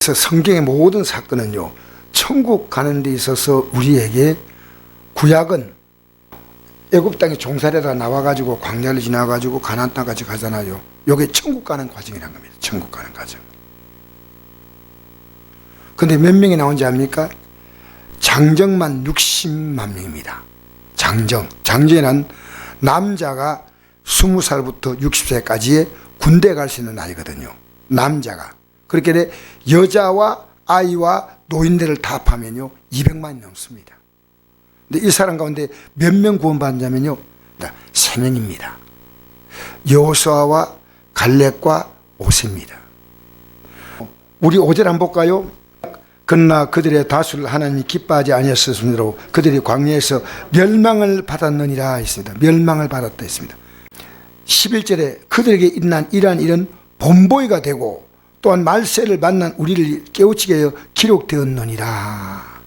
그래서 성경의 모든 사건은요, 천국 가는 데 있어서 우리에게 구약은 애굽 땅에 종살이하다가 나와가지고 광야를 지나가지고 가나안 땅까지 가잖아요. 이게 천국 가는 과정이란 겁니다. 천국 가는 과정. 근데 몇 명이 나온지 압니까? 장정만 60만 명입니다. 장정은 남자가 20살부터 60세까지의 군대 갈 수 있는 나이거든요. 남자가. 그렇게 여자와 아이와 노인들을 다 합하면요 200만이 넘습니다. 근데 이 사람 가운데 몇 명 구원받냐면요 3명입니다. 여호수아와 갈렙과 모세입니다. 우리 5절 한번 볼까요? 그러나 그들의 다수를 하나님이 기뻐하지 아니하셨으므로 그들이 광야에서 멸망을 받았느니라 했습니다. 멸망을 받았다 했습니다. 11절에 그들에게 일어난 이러한 일은 본보기가 되고 또한 말세를 만난 우리를 깨우치게 하여 기록되었느니라.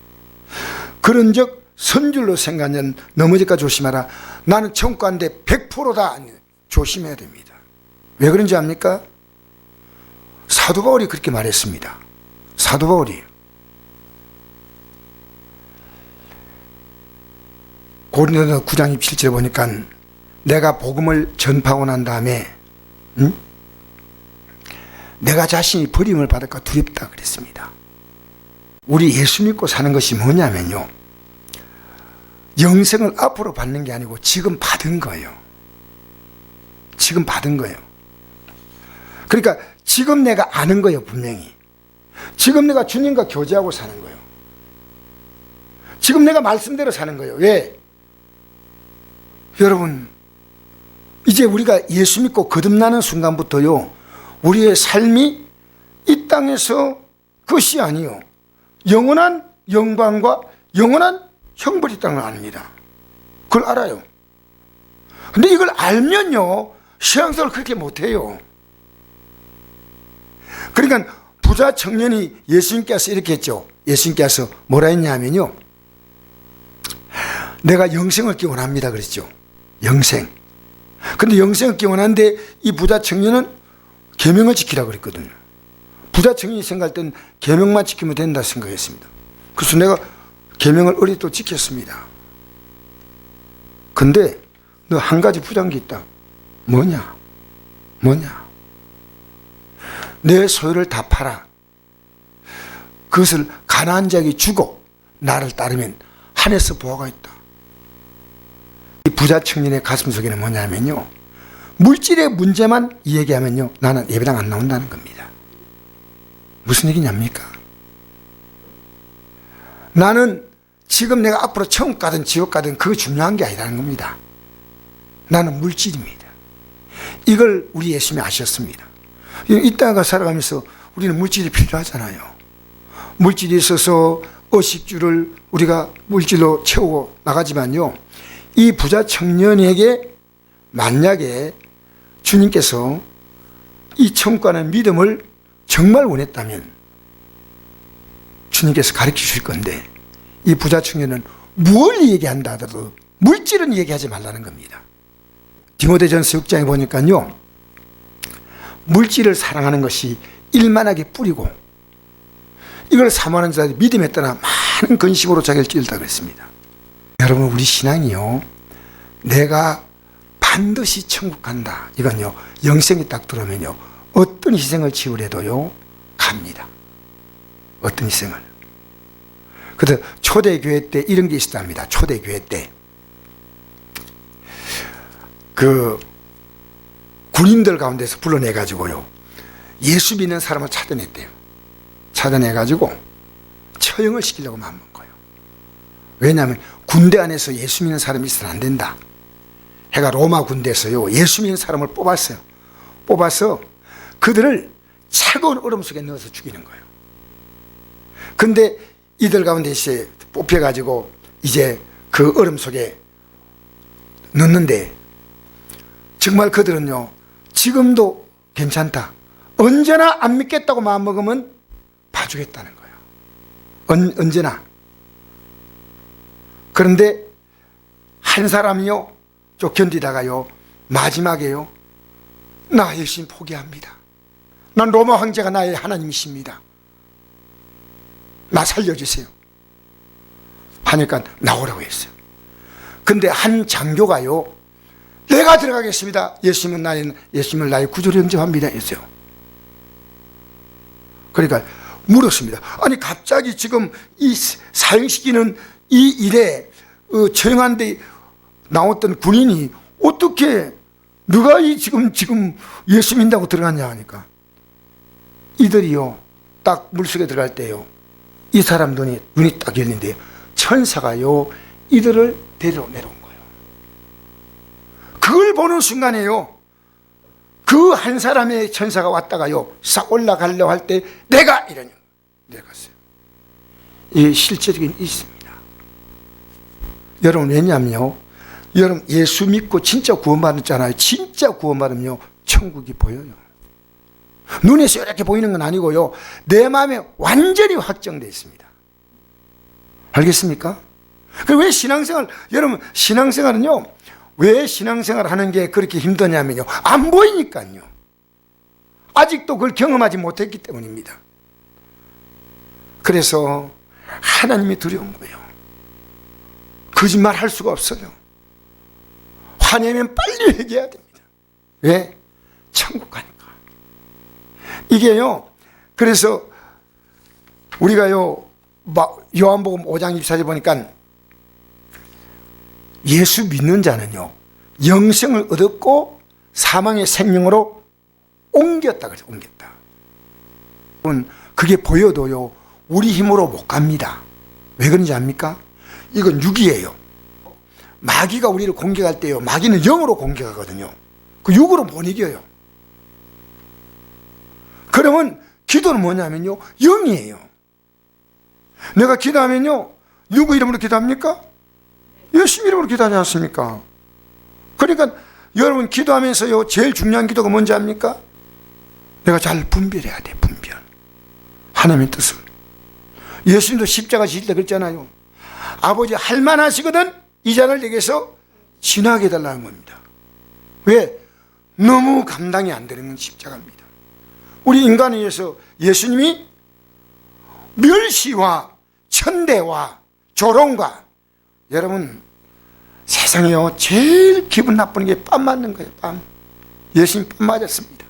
그런즉 선줄로 생각하면 넘어질까 조심하라. 나는 천국 가는데 100%다. 조심해야 됩니다. 왜 그런지 압니까? 사도 바울이 그렇게 말했습니다. 사도 바울이 고린도서 9장 27절에 보니까 내가 복음을 전파하고 난 다음에 내가 자신이 버림을 받을까 두렵다 그랬습니다. 우리 예수 믿고 사는 것이 뭐냐면요, 영생을 앞으로 받는 게 아니고 지금 받은 거예요. 지금 받은 거예요. 그러니까 지금 내가 아는 거예요. 분명히 지금 내가 주님과 교제하고 사는 거예요. 지금 내가 말씀대로 사는 거예요. 왜? 여러분, 이제 우리가 예수 믿고 거듭나는 순간부터요, 우리의 삶이 이 땅에서 그것이 아니요, 영원한 영광과 영원한 형벌이 있다는 걸 압니다. 그걸 알아요. 근데 이걸 알면요 신앙생활을 그렇게 못해요. 그러니까 부자 청년이 예수님께서 이렇게 했죠. 예수님께서 뭐라 했냐면요, 내가 영생을 얻기 원합니다 그랬죠. 영생. 근데 영생을 얻기 원하는데 이 부자 청년은 계명을 지키라고 그랬거든요. 부자 청년이 생각할 땐 계명만 지키면 된다 생각했습니다. 그래서 내가 계명을 어리도 지켰습니다. 근데 너 한 가지 부자인 게 있다. 뭐냐? 내 소유를 다 팔아 그것을 가난한 자에게 주고 나를 따르면 하늘에서 보화가 있다. 이 부자 청년의 가슴 속에는 뭐냐면요, 물질의 문제만 얘기하면요 나는 예배당 안 나온다는 겁니다. 무슨 얘기냐입니까? 나는 지금 내가 앞으로 천국 가든 지옥 가든 그거 중요한 게 아니라는 겁니다. 나는 물질입니다. 이걸 우리 예수님이 아셨습니다. 이 땅에 살아가면서 우리는 물질이 필요하잖아요. 물질이 있어서 의식주를 우리가 물질로 채우고 나가지만요, 이 부자 청년에게 만약에 주님께서 이 천국 가는 믿음을 정말 원했다면 주님께서 가르쳐 주실 건데, 이 부자 청년은 뭘 얘기한다 하더라도 물질은 얘기하지 말라는 겁니다. 디모데전서 6장에 보니까요, 물질을 사랑하는 것이 일만하게 뿌리고 이걸 사모하는 자들이 믿음에 따라 많은 근심으로 자기를 찔다 그랬습니다. 여러분, 우리 신앙이요, 내가 반드시 천국 간다, 이건요 영생이 딱 들어오면요 어떤 희생을 치우려도요 갑니다. 어떤 희생을. 그래서 초대교회 때 이런 게 있었답니다. 초대교회 때 그 군인들 가운데서 불러내가지고요 예수 믿는 사람을 찾아냈대요. 찾아내가지고 처형을 시키려고 마음먹은 거예요. 왜냐하면 군대 안에서 예수 믿는 사람이 있어서는 안 된다 해가 로마 군대에서요 예수 믿는 사람을 뽑았어요. 뽑아서 그들을 차가운 얼음 속에 넣어서 죽이는 거예요. 근데 이들 가운데 이제 뽑혀가지고 이제 그 얼음 속에 넣는데 정말 그들은요 지금도 괜찮다, 언제나 안 믿겠다고 마음먹으면 봐주겠다는 거예요. 언제나. 그런데 한 사람이요 좀 견디다가요 마지막에요 나 예수님 포기합니다. 난 로마 황제가 나의 하나님이십니다. 나 살려주세요 하니까 나오라고 했어요. 근데 한 장교가요, 내가 들어가겠습니다. 예수님을 나의 구주로 영접합니다 했어요. 그러니까 물었습니다. 아니 갑자기 지금 이 사형시키는 이 일에 처형한데 나왔던 군인이 어떻게 누가 지금 예수 믿는다고 들어갔냐 하니까, 이들이요 딱 물속에 들어갈 때요 이 사람 눈이 딱 열린대요. 천사가요 이들을 데리러 내려온 거예요. 그걸 보는 순간에요 그 한 사람의 천사가 왔다가요 싹 올라가려고 할 때 내가 이러냐 내려갔어요. 이 실제적인 있습니다. 여러분 왜냐면요, 여러분 예수 믿고 진짜 구원받았잖아요. 진짜 구원받으면요 천국이 보여요. 눈에서 이렇게 보이는 건 아니고요 내 마음에 완전히 확정되어 있습니다. 알겠습니까? 왜 신앙생활, 여러분 신앙생활은요 왜 신앙생활 하는 게 그렇게 힘드냐면요 안 보이니까요. 아직도 그걸 경험하지 못했기 때문입니다. 그래서 하나님이 두려운 거예요. 거짓말 할 수가 없어요. 화내면 빨리 회개해야 됩니다. 왜? 천국 가니까. 이게요 그래서 우리가요 요한복음 5장 24절 보니까 예수 믿는 자는요 영생을 얻었고 사망의 생명으로 옮겼다 그래서 옮겼다. 그게 보여도요 우리 힘으로 못 갑니다. 왜 그런지 압니까? 이건 육이에요. 마귀가 우리를 공격할 때요 마귀는 영으로 공격하거든요. 그 육으로 못 이겨요. 그러면 기도는 뭐냐면요 영이에요. 내가 기도하면요 누구 이름으로 기도합니까? 예수 이름으로 기도하지 않습니까? 그러니까 여러분 기도하면서요 제일 중요한 기도가 뭔지 압니까? 내가 잘 분별해야 돼. 분별. 하나님의 뜻을. 예수님도 십자가 지실 때 그랬잖아요. 아버지 할만하시거든 이 잔을 내게서 지나게 해달라는 겁니다. 왜? 너무 감당이 안 되는 건 십자가입니다. 우리 인간에 의해서 예수님이 멸시와 천대와 조롱과, 여러분 세상에요 제일 기분 나쁜 게 뺨 맞는 거예요. 뺨. 예수님 뺨 맞았습니다.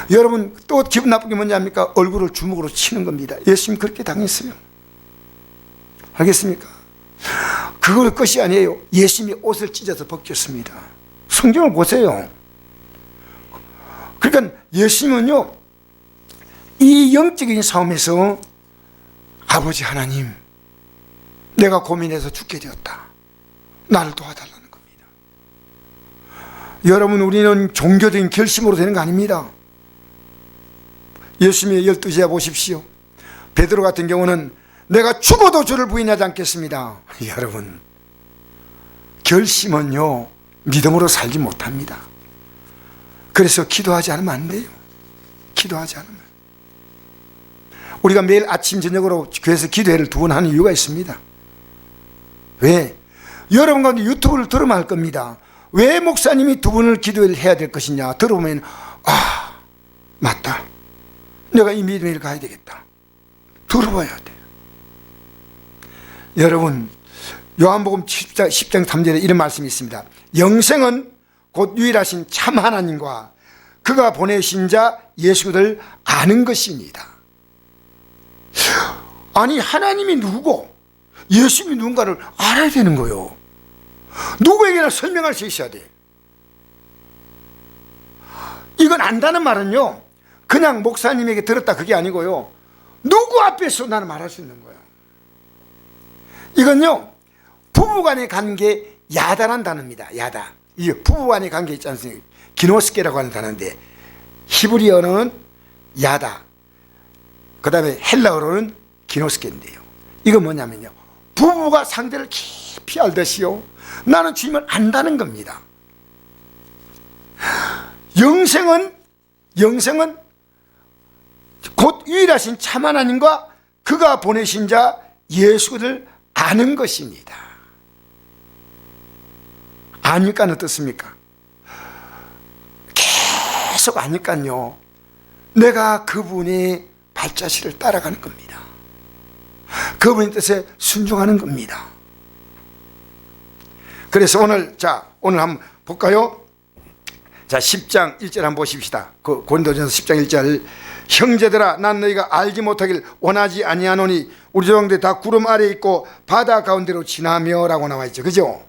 여러분 또 기분 나쁜 게 뭔지 압니까? 얼굴을 주먹으로 치는 겁니다. 예수님 그렇게 당했어요. 알겠습니까? 그걸 것이 아니에요. 예수님이 옷을 찢어서 벗겼습니다. 성경을 보세요. 그러니까 예수님은요 이 영적인 싸움에서 아버지 하나님 내가 고민해서 죽게 되었다. 나를 도와달라는 겁니다. 여러분 우리는 종교적인 결심으로 되는 거 아닙니다. 예수님의 12제자 보십시오. 베드로 같은 경우는 내가 죽어도 주를 부인하지 않겠습니다. 여러분 결심은요 믿음으로 살지 못합니다. 그래서 기도하지 않으면 안 돼요. 기도하지 않으면. 우리가 매일 아침 저녁으로 교회에서 기도회를 2번 하는 이유가 있습니다. 왜? 여러분 가운데 유튜브를 들으면 알 겁니다. 왜 목사님이 2번을 기도회를 해야 될 것이냐 들어보면 맞다. 내가 이 믿음을 가야 되겠다. 들어봐야 돼. 여러분 요한복음 10장 3절에 이런 말씀이 있습니다. 영생은 곧 유일하신 참 하나님과 그가 보내신 자 예수를 아는 것입니다. 아니 하나님이 누구고 예수님이 누군가를 알아야 되는 거예요. 누구에게나 설명할 수 있어야 돼. 이건 안다는 말은요 그냥 목사님에게 들었다 그게 아니고요 누구 앞에서 나는 말할 수 있는 거야. 이건요 부부간의 관계 야다란 단어입니다. 야다. 이 부부간의 관계 있지 않습니까? 기노스케라고 하는 단어인데 히브리어는 야다, 그 다음에 헬라어로는 기노스케인데요. 이건 뭐냐면요 부부가 상대를 깊이 알듯이요 나는 주님을 안다는 겁니다. 영생은 곧 유일하신 참 하나님과 그가 보내신 자 예수를 아는 것입니다. 아니까 어떻습니까? 계속 아니까요 내가 그분이 발자취를 따라가는 겁니다. 그분의 뜻에 순종하는 겁니다. 그래서 오늘 한번 볼까요? 자, 10장 1절 한번 보십시다. 그 고린도전서 10장 1절. 형제들아, 난 너희가 알지 못하길 원하지 아니하노니 우리 조상들 다 구름 아래에 있고 바다 가운데로 지나며 라고 나와 있죠. 그죠?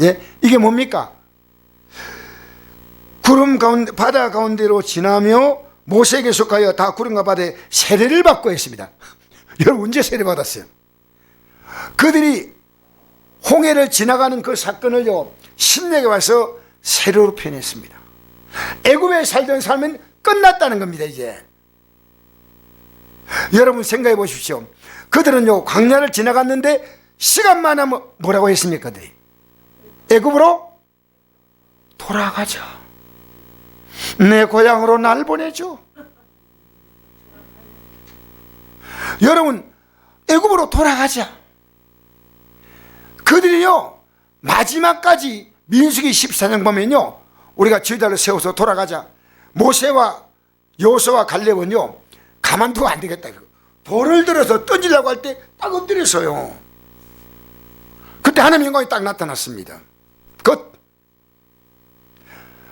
예? 이게 뭡니까? 구름 가운데, 바다 가운데로 지나며 모세에게 속하여 다 구름과 바다에 세례를 받고 했습니다. 여러분, 언제 세례 받았어요? 그들이 홍해를 지나가는 그 사건을요, 신약에 와서 세례로 표현했습니다. 애굽에 살던 삶은 끝났다는 겁니다. 이제 여러분 생각해 보십시오. 그들은요, 광야를 지나갔는데 시간만 하면 뭐라고 했습니까? 그들이 애굽으로 돌아가자, 내 고향으로 날 보내줘. 여러분, 애굽으로 돌아가자. 그들이요, 마지막까지 민수기 14장 보면요, 우리가 지휘자를 세워서 돌아가자. 모세와 여호수아와 갈렙은요, 가만두고 안 되겠다. 돌을 들어서 던지려고 할 때 딱 엎드렸어요. 그때 하나님의 영광이 딱 나타났습니다.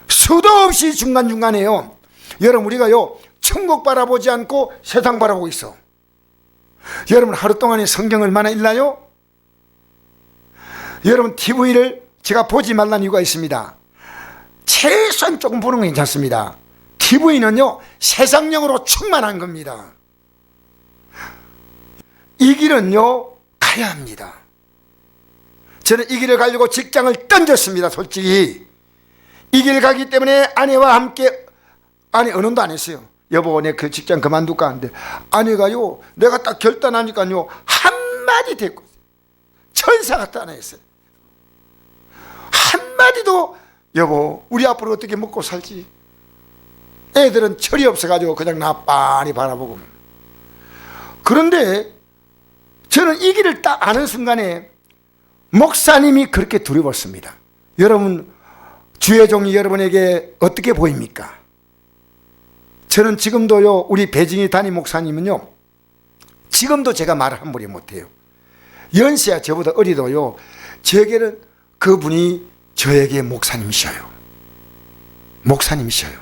수도 없이 중간중간에요. 여러분, 우리가요, 천국 바라보지 않고 세상 바라보고 있어. 여러분, 하루 동안에 성경 얼마나 읽나요? 여러분, TV를 제가 보지 말라는 이유가 있습니다. 최소한 조금 보는 건 괜찮습니다. TV는요, 세상령으로 충만한 겁니다. 이 길은요, 가야 합니다. 저는 이 길을 가려고 직장을 던졌습니다. 솔직히 이 길 가기 때문에 아내와 함께, 아내 언언도 안 했어요. 여보, 내 그 직장 그만둘까 하는데, 아내가요, 내가 딱 결단하니까요, 한마디 됐고, 천사 같다 안 했어요. 한마디도, 여보, 우리 앞으로 어떻게 먹고 살지? 애들은 철이 없어가지고 그냥 나 빤히 바라보고. 그런데 저는 이 길을 딱 아는 순간에 목사님이 그렇게 두려웠습니다. 여러분, 주의 종이 여러분에게 어떻게 보입니까? 저는 지금도요, 우리 배징이 담임 목사님은요, 지금도 제가 말을 한 마디 못해요. 연세야 저보다 어리도요, 저에게는 그분이 저에게 목사님이셔요. 목사님이셔요.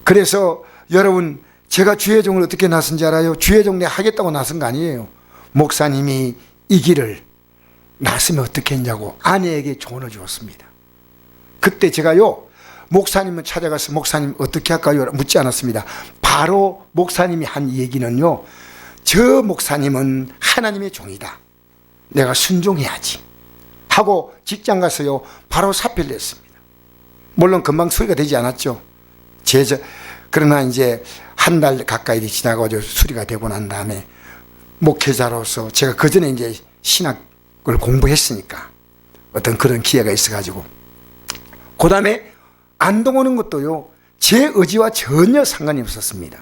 그래서 여러분, 제가 주의 종을 어떻게 나선지 알아요? 주의 종 내 하겠다고 나선 거 아니에요. 목사님이 이 길을 나서면 어떻게 했냐고 아내에게 조언을 주었습니다. 그때 제가요, 목사님을 찾아가서 목사님 어떻게 할까요? 묻지 않았습니다. 바로 목사님이 한 얘기는요, 저 목사님은 하나님의 종이다, 내가 순종해야지 하고 직장 가서요, 바로 사표를 냈습니다. 물론 금방 수리가 되지 않았죠. 그러나 이제 한 달 가까이 지나가지고 수리가 되고 난 다음에 목회자로서, 제가 그 전에 이제 신학을 공부했으니까 어떤 그런 기회가 있어가지고, 그 다음에 안동 오는 것도요, 제 의지와 전혀 상관이 없었습니다.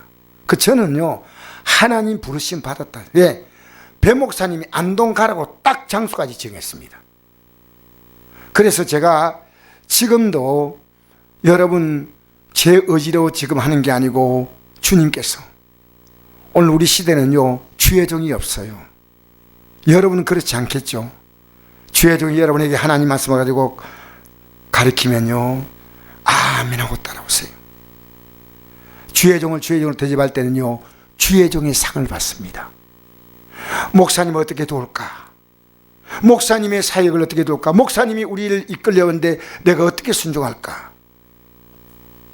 저는요, 하나님 부르심 받았다. 예, 배 목사님이 안동 가라고 딱 장소까지 정했습니다. 그래서 제가 지금도 여러분, 제 의지로 지금 하는 게 아니고 주님께서, 오늘 우리 시대는요, 주의 종이 없어요. 여러분은 그렇지 않겠죠? 주의 종이 여러분에게 하나님 말씀을 가지고 가르치면요, 아멘하고 따라오세요. 주의 종을 대접할 때는요, 주의 종의 상을 받습니다. 목사님을 어떻게 도울까? 목사님의 사역을 어떻게 도울까? 목사님이 우리를 이끌려오는데 내가 어떻게 순종할까?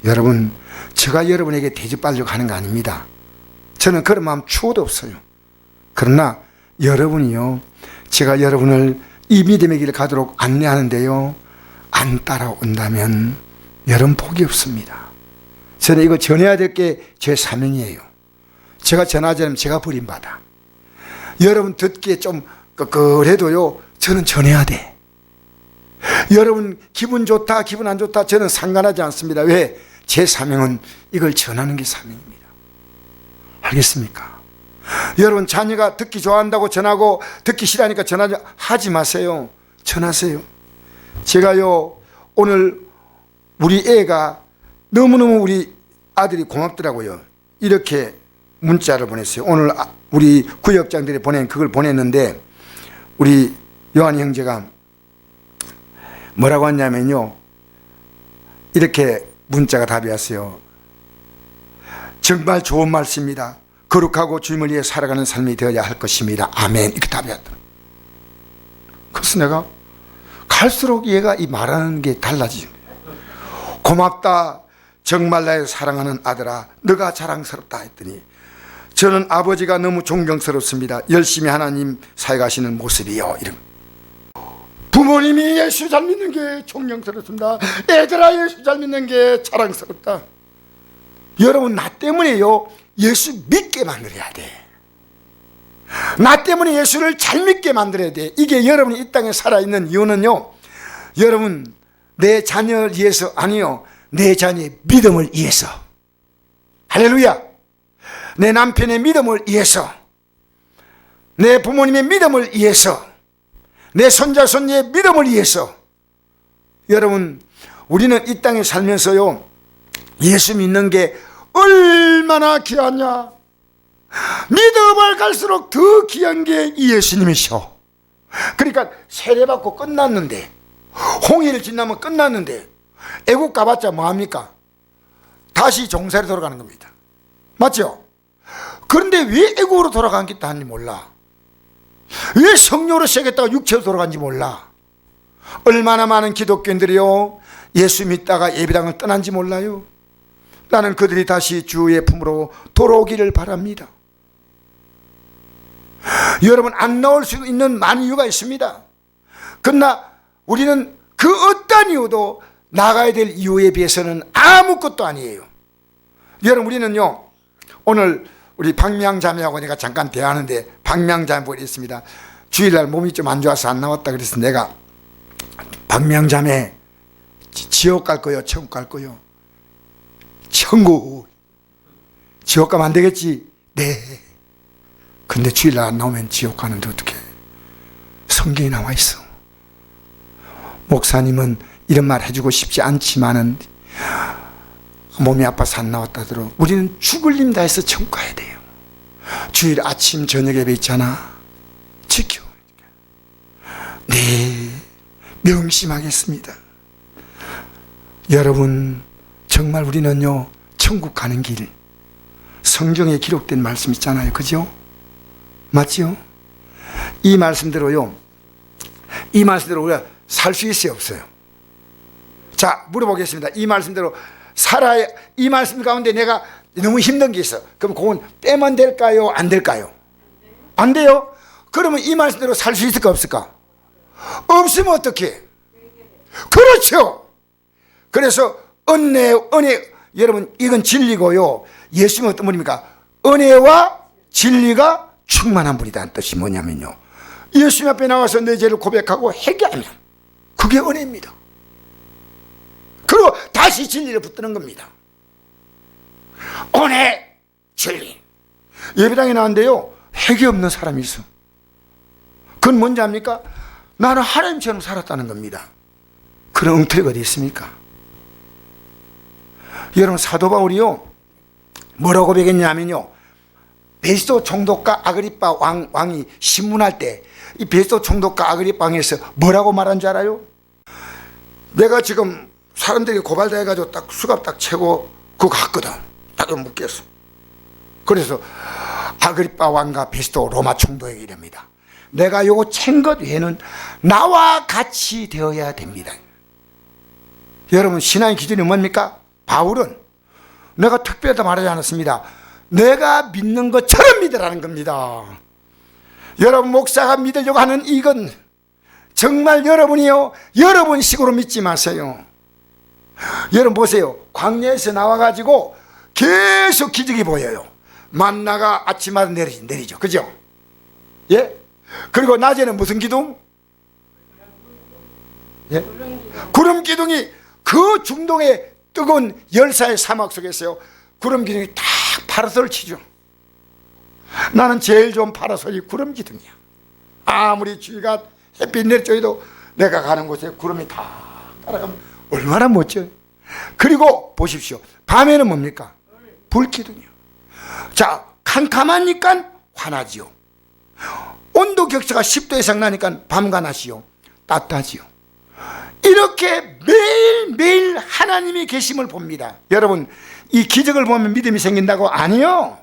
여러분, 제가 여러분에게 대접받으려고 하는 거 아닙니다. 저는 그런 마음 추호도 없어요. 그러나 여러분이요, 제가 여러분을 이 믿음의 길을 가도록 안내하는데요, 안 따라온다면 여러분 복이 없습니다. 저는 이거 전해야 될 게 제 사명이에요. 제가 전하지 않으면 제가 버림받아. 여러분 듣기에 좀 그래도요, 저는 전해야 돼. 여러분 기분 좋다 기분 안 좋다 저는 상관하지 않습니다. 왜? 제 사명은 이걸 전하는 게 사명입니다. 알겠습니까? 여러분 자녀가 듣기 좋아한다고 전하고 듣기 싫어하니까 하지 마세요. 전하세요. 제가요, 오늘 우리 애가 너무너무 우리 아들이 고맙더라고요. 이렇게 문자를 보냈어요. 오늘 우리 구역장들이 보낸 그걸 보냈는데 우리 요한 형제가 뭐라고 했냐면요, 이렇게 문자가 답이 왔어요. 정말 좋은 말씀입니다. 거룩하고 주님을 위해 살아가는 삶이 되어야 할 것입니다. 아멘. 이렇게 답이 왔다. 그래서 내가 갈수록 얘가 이 말하는 게 달라지죠. 고맙다. 정말 나의 사랑하는 아들아, 너가 자랑스럽다 했더니 저는 아버지가 너무 존경스럽습니다. 열심히 하나님 사역하시는 모습이요. 이런. 부모님이 예수 잘 믿는 게 존경스럽습니다. 애들아 예수 잘 믿는 게 자랑스럽다. 여러분, 나 때문에요 예수 믿게 만들어야 돼. 나 때문에 예수를 잘 믿게 만들어야 돼. 이게 여러분이 이 땅에 살아있는 이유는요, 여러분 내 자녀를 위해서 아니요, 내 자녀의 믿음을 위해서. 할렐루야. 내 남편의 믿음을 위해서, 내 부모님의 믿음을 위해서, 내 손자 손녀의 믿음을 위해서. 여러분, 우리는 이 땅에 살면서요 예수 믿는 게 얼마나 귀하냐. 믿음을 갈수록 더 귀한 게 이 예수님이셔. 그러니까 세례받고 끝났는데, 홍해를 지나면 끝났는데 애국 가봤자 뭐합니까? 다시 종살이 돌아가는 겁니다. 맞죠? 그런데 왜 애국으로 돌아가겠다 하는지 몰라. 왜 성령으로 시작했다가 육체로 돌아간지 몰라. 얼마나 많은 기독교인들이요 예수 믿다가 예배당을 떠난지 몰라요. 나는 그들이 다시 주의 품으로 돌아오기를 바랍니다. 여러분, 안 나올 수 있는 많은 이유가 있습니다. 그러나 우리는 그 어떤 이유도 나가야 될 이유에 비해서는 아무것도 아니에요. 여러분, 우리는요 오늘 우리 박명자매하고 내가 잠깐 대화하는데 박명자매 보고 있습니다. 주일날 몸이 좀 안 좋아서 안 나왔다 그래서 내가 박명자매 지옥 갈 거요 천국 갈 거요? 천국. 지옥 가면 안 되겠지? 네. 근데 주일날 안 나오면 지옥 가는데 어떡해. 성경에 나와 있어. 목사님은 이런 말 해주고 싶지 않지만은 몸이 아파서 안 나왔다더러 우리는 죽을 힘 다해서 천국 가야 돼요. 주일 아침 저녁 예배 있잖아. 지켜. 네, 명심하겠습니다. 여러분, 정말 우리는요 천국 가는 길, 성경에 기록된 말씀 있잖아요. 그죠? 맞죠? 이 말씀대로요, 이 말씀대로 우리가 살 수 있어요 없어요? 자, 물어보겠습니다. 이 말씀대로 살아야, 이 말씀 가운데 내가 너무 힘든 게 있어. 그럼 그건 빼면 될까요? 안 될까요? 안 돼요? 그러면 이 말씀대로 살 수 있을까 없을까? 없으면 어떻게? 그렇죠. 그래서 은혜, 여러분 이건 진리고요. 예수님은 어떤 분입니까? 은혜와 진리가 충만한 분이다는 뜻이 뭐냐면요, 예수님 앞에 나와서 내 죄를 고백하고 회개하면 그게 은혜입니다. 그리고 다시 진리를 붙드는 겁니다. 은혜, 진리. 예배당에 나왔는데요 회개 없는 사람이 있어. 그건 뭔지 압니까? 나는 하나님처럼 살았다는 겁니다. 그런 엉터리가 어디 있습니까? 여러분, 사도 바울이요 뭐라고 고백했냐면요, 베스도 총독과 아그리빠 왕이 신문할 때 이 베스도 총독과 아그리빠 왕에서 뭐라고 말한 줄 알아요? 내가 지금 사람들이 고발당해가지고 딱 수갑 딱 채고 그거 갔거든. 딱 묶였어. 그래서 아그리빠 왕과 베스도 로마 총독에게 이럽니다. 내가 요거 챈 것 외에는 나와 같이 되어야 됩니다. 여러분, 신앙의 기준이 뭡니까? 바울은 내가 특별하다 말하지 않았습니다. 내가 믿는 것처럼 믿으라는 겁니다. 여러분, 목사가 믿으려고 하는 이건 정말 여러분이요 여러분 식으로 믿지 마세요. 여러분 보세요. 광야에서 나와가지고 계속 기적이 보여요. 만나가 아침마다 내리죠. 그죠? 예? 그리고 낮에는 무슨 기둥? 예? 구름 기둥이 그 중동의 뜨거운 열사의 사막 속에서요 구름 기둥이 딱 파라솔을 치죠. 나는 제일 좋은 파라솔이 구름 기둥이야. 아무리 주위가 햇빛 내려줘도 내가 가는 곳에 구름이 다 따라가면 얼마나 멋져요. 그리고 보십시오. 밤에는 뭡니까? 불 기둥이요. 자, 캄캄하니까 환하지요. 온도 격차가 10도 이상 나니까 밤과 낮이요 따뜻하지요. 이렇게 매일매일 하나님이 계심을 봅니다. 여러분, 이 기적을 보면 믿음이 생긴다고? 아니요.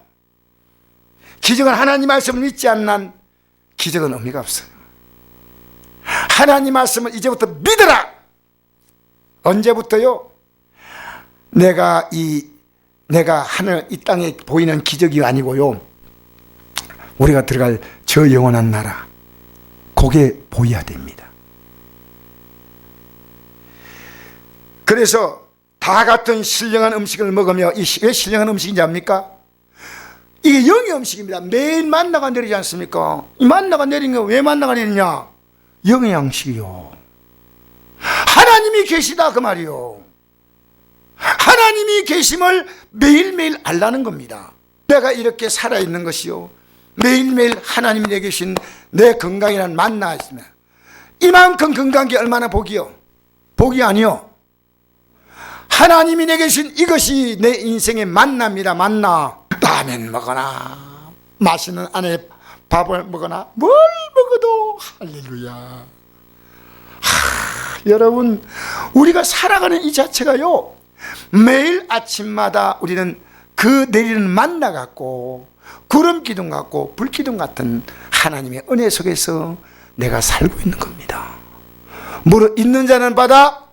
기적은 하나님 말씀을 믿지 않는 기적은 의미가 없어요. 하나님 말씀을 이제부터 믿어라. 언제부터요? 내가 하늘 이 땅에 보이는 기적이 아니고요, 우리가 들어갈 저 영원한 나라, 그게 보여야 됩니다. 그래서 다 같은 신령한 음식을 먹으며, 왜 신령한 음식인지 압니까? 이게 영의 음식입니다. 매일 만나가 내리지 않습니까? 이 만나가 내린 게 왜 만나가 내리냐? 영의 양식이요. 하나님이 계시다 그 말이요. 하나님이 계심을 매일매일 알라는 겁니다. 내가 이렇게 살아있는 것이요, 매일매일 하나님이 내 계신 내 건강이란 만나 있으면 이만큼 건강한 게 얼마나 복이요? 복이 아니요. 하나님이 내 계신 이것이 내 인생의 만나입니다. 만나. 라면 먹거나 맛있는 안에 밥을 먹거나 뭘 먹어도 할렐루야. 여러분, 우리가 살아가는 이 자체가요, 매일 아침마다 우리는 그 내리는 만나 같고 구름 기둥 같고 불 기둥 같은 하나님의 은혜 속에서 내가 살고 있는 겁니다. 무릇 있는 자는 받아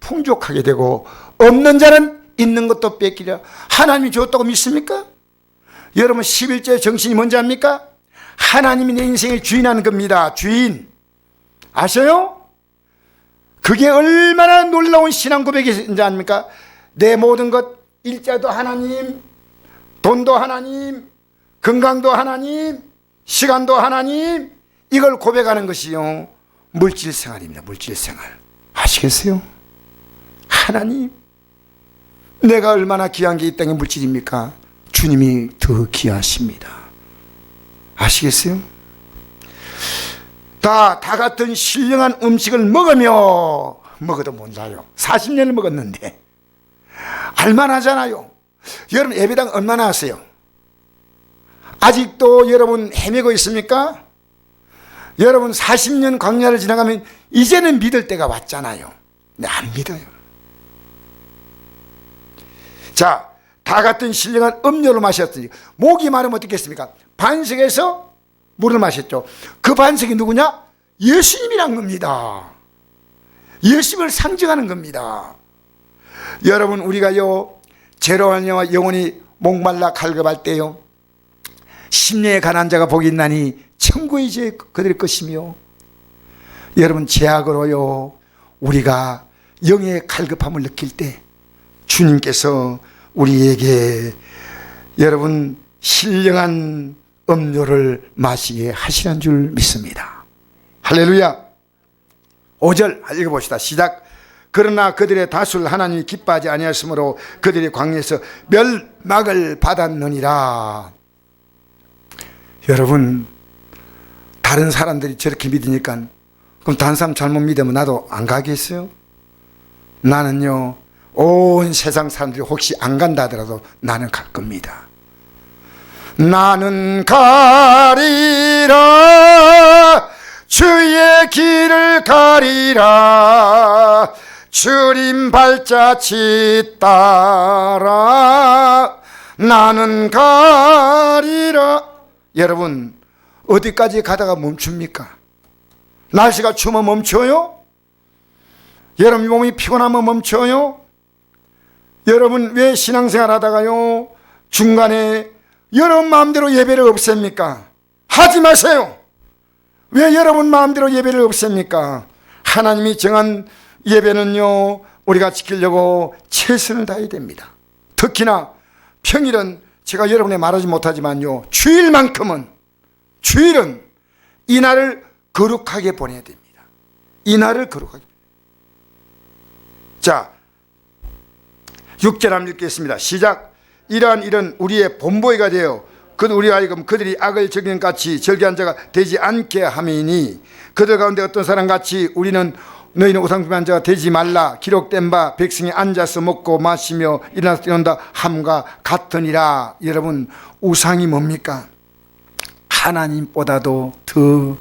풍족하게 되고 없는 자는 있는 것도 뺏기려. 하나님이 줬다고 믿습니까? 여러분, 11조의 정신이 뭔지 압니까? 하나님이 내 인생의 주인하는 겁니다. 주인. 아셔요? 그게 얼마나 놀라운 신앙 고백인지 압니까? 내 모든 것, 일자도 하나님, 돈도 하나님, 건강도 하나님, 시간도 하나님, 이걸 고백하는 것이요, 물질 생활입니다. 물질 생활. 아시겠어요? 하나님, 내가 얼마나 귀한 게 이 땅의 물질입니까? 주님이 더 귀하십니다. 아시겠어요? 다 같은 신령한 음식을 먹어도 몰라요. 40년을 먹었는데 알만하잖아요. 여러분, 예배당 얼마나 하세요? 아직도 여러분 헤매고 있습니까? 여러분, 40년 광야를 지나가면 이제는 믿을 때가 왔잖아요. 근데 안 믿어요. 자, 다 같은 신령한 음료를 마셨더니 목이 마르면 어떻겠습니까? 반석에서 물을 마셨죠. 그 반석이 누구냐? 예수님이란 겁니다. 예수님을 상징하는 겁니다. 여러분, 우리가요, 죄로한 영혼이 목말라 갈급할 때요, 심령에 가난한 자가 복이 있나니 천국이 이제 그들의 것이며, 여러분, 죄악으로요 우리가 영의 갈급함을 느낄 때 주님께서 우리에게 여러분 신령한 음료를 마시게 하시는 줄 믿습니다. 할렐루야. 5절 읽어봅시다. 시작. 그러나 그들의 다수를 하나님이 기뻐하지 아니하였으므로 그들이 광야에서 멸망을 받았느니라. 여러분, 다른 사람들이 저렇게 믿으니까 그럼 다른 사람 잘못 믿으면 나도 안 가겠어요? 나는요, 온 세상 사람들이 혹시 안 간다 하더라도 나는 갈 겁니다. 나는 가리라, 주의 길을 가리라, 주님 발자취 따라 나는 가리라. 여러분, 어디까지 가다가 멈춥니까? 날씨가 추우면 멈춰요? 여러분 몸이 피곤하면 멈춰요? 여러분 왜 신앙생활 하다가요 중간에 여러분 마음대로 예배를 없앱니까? 하지 마세요. 왜 여러분 마음대로 예배를 없앱니까? 하나님이 정한 예배는요 우리가 지키려고 최선을 다해야 됩니다. 특히나 평일은 제가 여러분에 말하지 못하지만요 주일은 이 날을 거룩하게 보내야 됩니다. 이 날을 거룩하게. 자, 6절 한번 읽겠습니다. 시작. 이러한 일은 우리의 본보기가 되어 우리 하여금 그들이 악을 저기는 같이 절개한 자가 되지 않게 함이니 그들 가운데 어떤 사람같이 우리는 너희는 우상 숭배한 자가 되지 말라. 기록된 바 백성이 앉아서 먹고 마시며 일어나서 뛰어온다 함과 같으니라. 여러분, 우상이 뭡니까? 하나님보다도 더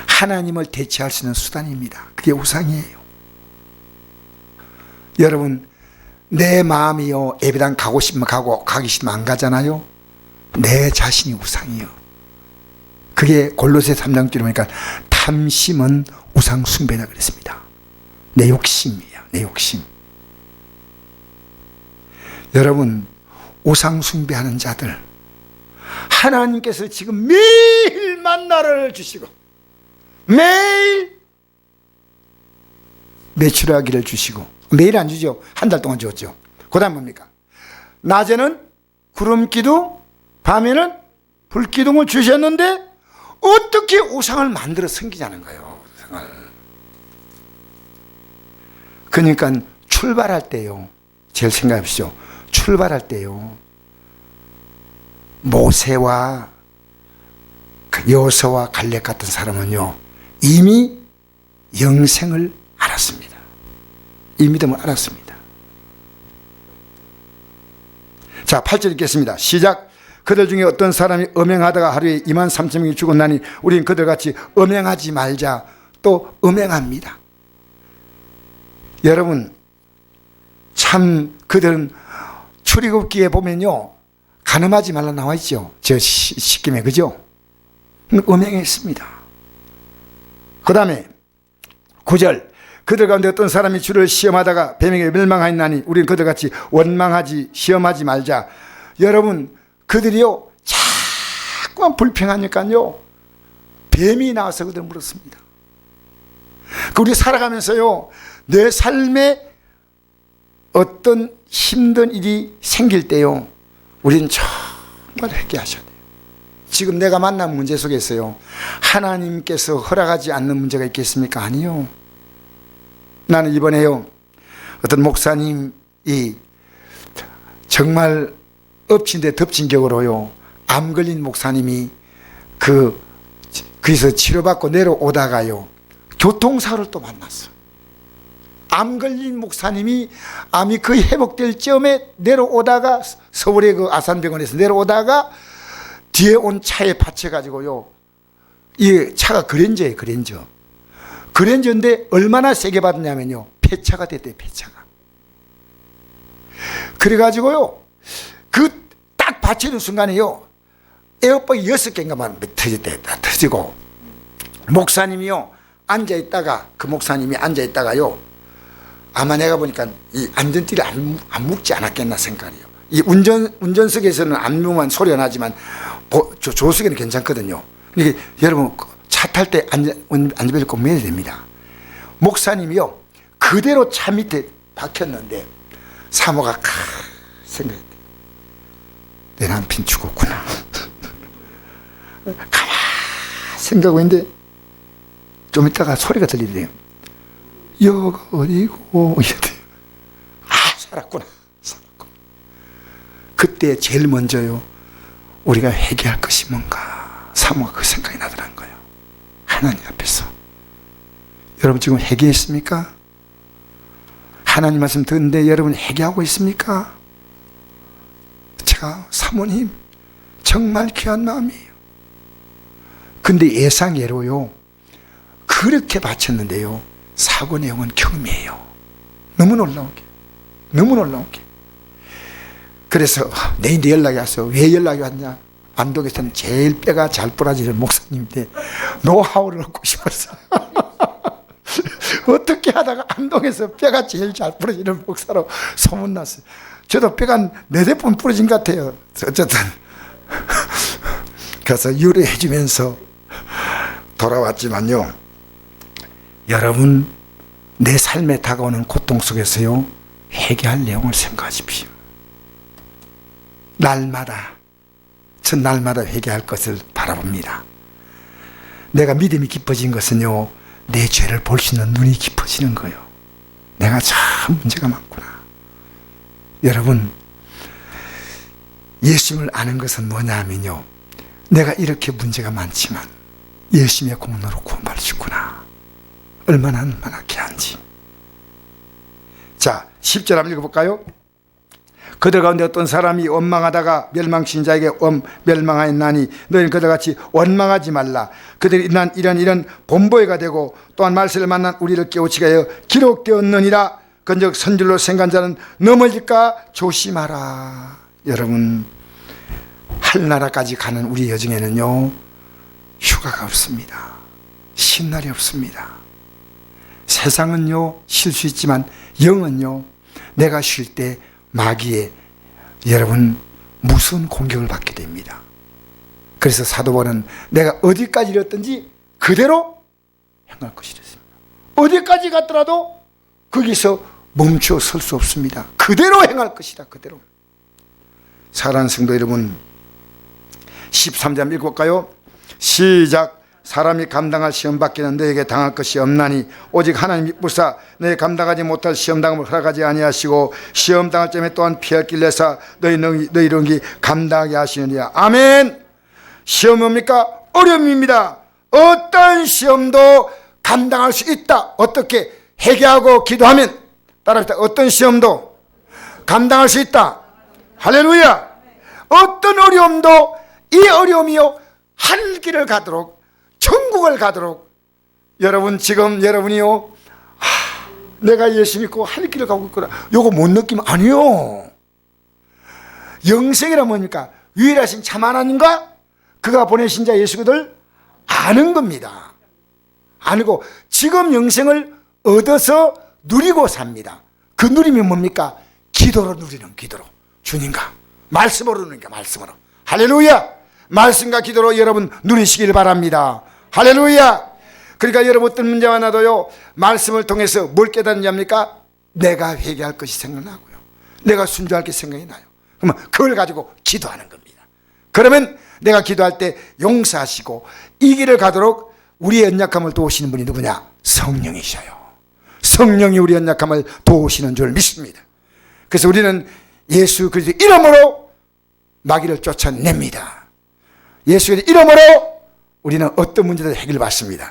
하나님을 대체할 수 있는 수단입니다. 그게 우상이에요. 여러분, 내 마음이요, 예배당 가고 싶으면 가고 가기 싫으면 안 가잖아요. 내 자신이 우상이요. 그게 골로새 3장 뒤로 보니까 탐심은 우상 숭배다 그랬습니다. 내 욕심이에요. 내 욕심. 여러분, 우상 숭배하는 자들, 하나님께서 지금 매일 만나를 주시고 매일 매출하기를 주시고, 매일 안 주죠. 한 달 동안 주었죠. 그 다음 뭡니까? 낮에는 구름기둥, 밤에는 불기둥을 주셨는데 어떻게 우상을 만들어 섬기자는 거예요. 우상을. 그러니까 출발할 때요, 제일 생각해 보시죠. 출발할 때요, 모세와 여호수아와 갈렙 같은 사람은요, 이미 영생을 알았습니다. 이 믿음을 알았습니다. 자, 8절 읽겠습니다. 시작. 그들 중에 어떤 사람이 음행하다가 하루에 23,000명이 죽었나니 우리는 그들같이 음행하지 말자. 또 음행합니다. 여러분, 참 그들은 출애굽기에 보면요, 간음하지 말라 나와 있죠. 저 시김에, 그죠? 음행했습니다. 그 다음에 9절. 그들 가운데 어떤 사람이 주를 시험하다가 뱀에게 멸망하였나니 우리는 그들같이 원망하지 시험하지 말자. 여러분, 그들이요, 자꾸만 불평하니까요, 뱀이 나와서 그들 물었습니다. 우리 살아가면서요, 내 삶에 어떤 힘든 일이 생길 때요, 우리는 정말 회개하셔야 돼요. 지금 내가 만난 문제 속에서요, 하나님께서 허락하지 않는 문제가 있겠습니까? 아니요. 나는 이번에요, 어떤 목사님이 정말 엎친 데 덮친 격으로요, 암 걸린 목사님이 거기서 치료받고 내려오다가요, 교통사고를 또 만났어. 암 걸린 목사님이 암이 거의 회복될 쯤에 내려오다가, 서울의 그 아산병원에서 내려오다가 뒤에 온 차에 받쳐가지고요, 이 차가 그랜저예요. 그랜저인데 얼마나 세게 받았냐면요, 폐차가 됐대요. 폐차가. 그래가지고요, 그 딱 받치는 순간에요, 에어박이 6개인가만 터졌대. 다 터지고, 목사님이요, 앉아있다가, 그 목사님이 앉아있다가요, 아마 내가 보니까 이 안전띠를 안 묶지 않았겠나 생각해요. 이 운전석에서는 안 묶으면 소리가 나지만 조수석에는 괜찮거든요. 이게 여러분, 차 탈 때 안전벨트 꼭 매야 됩니다. 목사님이요, 그대로 차 밑에 박혔는데 사모가 생각했대. 내 남편 죽었구나. 가만 생각하고 있는데 좀 있다가 소리가 들리대요. 여가 어디고 이랬대요. 아, 살았구나. 그때 제일 먼저요, 우리가 회개할 것이 뭔가 사모가 그 생각이 나더라는 거예요. 하나님 앞에서. 여러분, 지금 회개했습니까? 하나님 말씀 듣는데 여러분 회개하고 있습니까? 제가 사모님 정말 귀한 마음이에요. 근데 예상외로요, 그렇게 바쳤는데요, 사고 내용은 경미해요. 너무 놀라운 게. 그래서 내일도 연락이 왔어. 왜 연락이 왔냐? 안동에서는 제일 뼈가 잘 부러지는 목사님인데 노하우를 얻고 싶었어. 어떻게 하다가 안동에서 뼈가 제일 잘 부러지는 목사로 소문났어요. 저도 뼈가 4번 부러진 것 같아요. 어쨌든 그래서 유래해 주면서 돌아왔지만요, 여러분, 내 삶에 다가오는 고통 속에서요, 회개할 내용을 생각하십시오. 전 날마다 회개할 것을 바라봅니다. 내가 믿음이 깊어진 것은요, 내 죄를 볼 수 있는 눈이 깊어지는 거예요. 내가 참 문제가 많구나. 여러분, 예수님을 아는 것은 뭐냐 하면요, 내가 이렇게 문제가 많지만 예수님의 공로로 구원받을 수 있구나. 얼마나 귀한지. 자, 10절 한번 읽어볼까요? 그들 가운데 어떤 사람이 원망하다가 멸망친 자에게 멸망하였나니 너희는 그들같이 원망하지 말라. 그들이 이런 본보이가 되고 또한 말세를 만난 우리를 깨우치게 하여 기록되었느니라. 그런즉 선줄로 생간 자는 넘어질까 조심하라. 여러분, 할나라까지 가는 우리 여정에는요, 휴가가 없습니다. 쉰 날이 없습니다. 세상은요 쉴 수 있지만 영은요, 내가 쉴 때 마귀의 여러분 무서운 공격을 받게 됩니다. 그래서 사도 바울은 내가 어디까지 이뤘든지 그대로 행할 것이랬습니다. 어디까지 갔더라도 거기서 멈춰 설 수 없습니다. 그대로 행할 것이다. 그대로. 사랑하는 성도 여러분, 13절 읽어볼까요? 시작. 사람이 감당할 시험 받기는 너에게 당할 것이 없나니 오직 하나님 미쁘사 너희 감당하지 못할 시험 당함을 허락하지 아니하시고 시험 당할 점에 또한 피할 길 내사 너희 능히 감당하게 하시느니라. 아멘. 시험 뭡니까? 어려움입니다. 어떤 시험도 감당할 수 있다. 어떻게? 회개하고 기도하면. 따라합시다. 어떤 시험도 감당할 수 있다. 할렐루야. 어떤 어려움도 이 어려움이요 하늘길을 가도록, 천국을 가도록. 여러분, 지금 여러분이요, 내가 예수 믿고 하늘길을 가고 있구나, 요거 못 느끼면 아니요. 영생이란 뭡니까? 유일하신 참 하나님과 그가 보내신 자 예수 그들 아는 겁니다. 아니고 지금 영생을 얻어서 누리고 삽니다. 그 누리면 뭡니까? 기도로 누리는, 기도로. 주님과 말씀으로 누리는 게, 말씀으로. 할렐루야. 말씀과 기도로 여러분 누리시길 바랍니다. 할렐루야. 그러니까 여러분 어떤 문제가 나도요, 말씀을 통해서 뭘 깨닫는지 압니까? 내가 회개할 것이 생각나고요, 내가 순종할 게 생각이 나요. 그러면 그걸 가지고 기도하는 겁니다. 그러면 내가 기도할 때 용서하시고 이 길을 가도록 우리의 연약함을 도우시는 분이 누구냐? 성령이셔요. 성령이 우리의 연약함을 도우시는 줄 믿습니다. 그래서 우리는 예수 그리스도의 이름으로 마귀를 쫓아냅니다. 예수의 이름으로 우리는 어떤 문제도 해결받습니다.